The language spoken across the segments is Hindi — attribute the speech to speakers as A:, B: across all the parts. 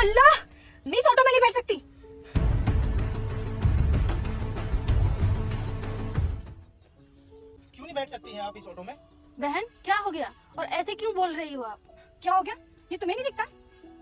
A: अल्लाह, मैं इस ऑटो में नहीं बैठ सकती।
B: क्यों नहीं बैठ सकती हैं आप इस ऑटो में?
C: बहन क्या हो गया और ऐसे क्यों बोल रही हो आप?
A: क्या हो गया? ये तुम्हें नहीं दिखता?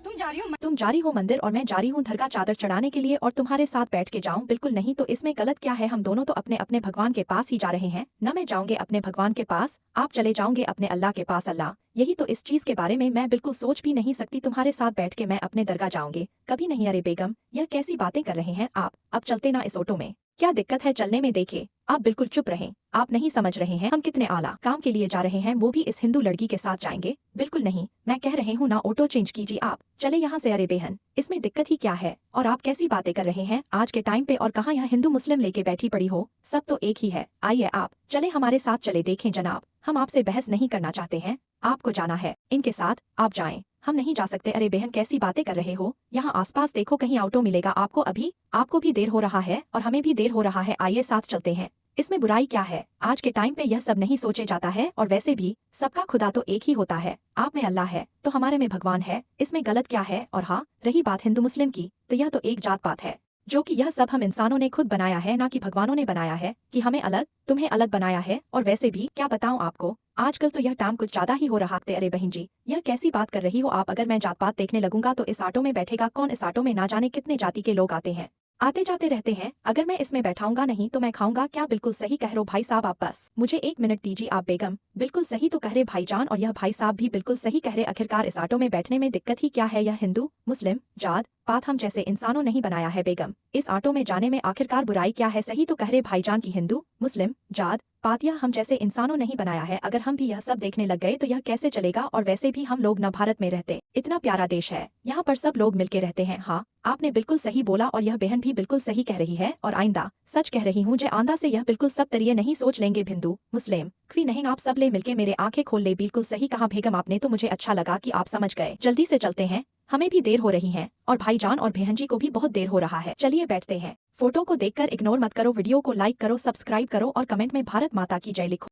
A: तुम जा रही हो
D: मंदिर और मैं जा रही हूँ दरगाह चादर चढ़ाने के लिए और तुम्हारे साथ बैठ के जाऊँ? बिल्कुल नहीं। तो इसमें गलत क्या है? हम दोनों तो अपने अपने भगवान के पास ही जा रहे हैं ना। मैं जाऊंगे अपने भगवान के पास, आप चले जाओगे अपने अल्लाह के पास। अल्लाह, यही तो इस चीज के बारे में मैं बिल्कुल सोच भी नहीं सकती। तुम्हारे साथ बैठ के मैं अपने दरगाह जाऊंगी कभी नहीं। अरे बेगम, यह कैसी बातें कर रहे हैं आप? अब चलते ना इस ऑटो में। क्या दिक्कत है चलने में? देखे आप बिल्कुल चुप रहें। आप नहीं समझ रहे हैं हम कितने आला काम के लिए जा रहे हैं, वो भी इस हिंदू लड़की के साथ जाएंगे? बिल्कुल नहीं, मैं कह रहे हूँ ना, ऑटो चेंज कीजिए आप, चले यहाँ से। अरे बेहन, इसमें दिक्कत ही क्या है? और आप कैसी बातें कर रहे हैं आज के टाइम पे? और कहाँ यह हिंदू मुस्लिम लेके बैठी पड़ी हो, सब तो एक ही है। आइए आप चले हमारे साथ, चले। देखें जनाब, हम आपसे बहस नहीं करना चाहते हैं, आपको जाना है इनके साथ, आप जाएं, हम नहीं जा सकते। अरे बहन कैसी बातें कर रहे हो? यहाँ आसपास देखो कहीं ऑटो मिलेगा आपको? अभी आपको भी देर हो रहा है और हमें भी देर हो रहा है, आइए साथ चलते हैं। इसमें बुराई क्या है? आज के टाइम पे यह सब नहीं सोचे जाता है। और वैसे भी सबका खुदा तो एक ही होता है, आप में अल्लाह है तो हमारे में भगवान है, इसमें गलत क्या है? और हाँ, रही बात हिंदू मुस्लिम की, तो यह तो एक जात पात है जो कि यह सब हम इंसानों ने खुद बनाया है, ना कि भगवानों ने बनाया है कि हमें अलग तुम्हें अलग बनाया है। और वैसे भी क्या बताऊं आपको, आजकल तो यह टाइम कुछ ज्यादा ही हो रहा है। अरे बहन जी, यह कैसी बात कर रही हो आप? अगर मैं जात पात देखने लगूंगा तो इस ऑटो में बैठेगा कौन? इस ऑटो में ना जाने कितने जाति के लोग आते हैं, आते जाते रहते हैं। अगर मैं इसमें बैठाऊंगा नहीं तो मैं खाऊंगा क्या? बिल्कुल सही कह रहे हो भाई साहब आप, बस मुझे 1 मिनट दीजिए आप। बेगम बिल्कुल सही तो कह रहे भाईजान, और यह भाई साहब भी बिल्कुल सही कह रहे। आखिरकार इस ऑटो में बैठने में दिक्कत ही क्या है? यह हिंदू मुस्लिम जात पात हम जैसे इंसानों नहीं बनाया है। बेगम, इस ऑटो में जाने में आखिरकार बुराई क्या है? सही तो कह रहे भाईजान की हिंदू मुस्लिम जात पात यह हम जैसे इंसानों नहीं बनाया है। अगर हम भी यह सब देखने लग गए तो यह कैसे चलेगा? और वैसे भी हम लोग न भारत में रहते, इतना प्यारा देश है, यहाँ पर सब लोग मिलके रहते हैं। हाँ, आपने बिल्कुल सही बोला और यह बहन भी बिल्कुल सही कह रही है। और आइंदा सच कह रही हूँ, जे आंदा से यह बिल्कुल सब तरिए नहीं सोच लेंगे हिंदू मुस्लिम क्वी नहीं, आप सब ले मिलके मेरे आंखें खोल ले। बिल्कुल सही कहा बेगम आपने, तो मुझे अच्छा लगा कि आप समझ गए। जल्दी से चलते हैं, हमें भी देर हो रही है और भाईजान और बहन जी को भी बहुत देर हो रहा है। चलिए बैठते हैं। फोटो को देखकर इग्नोर मत करो, वीडियो को लाइक करो, सब्सक्राइब करो और कमेंट में भारत माता की जय लिखो।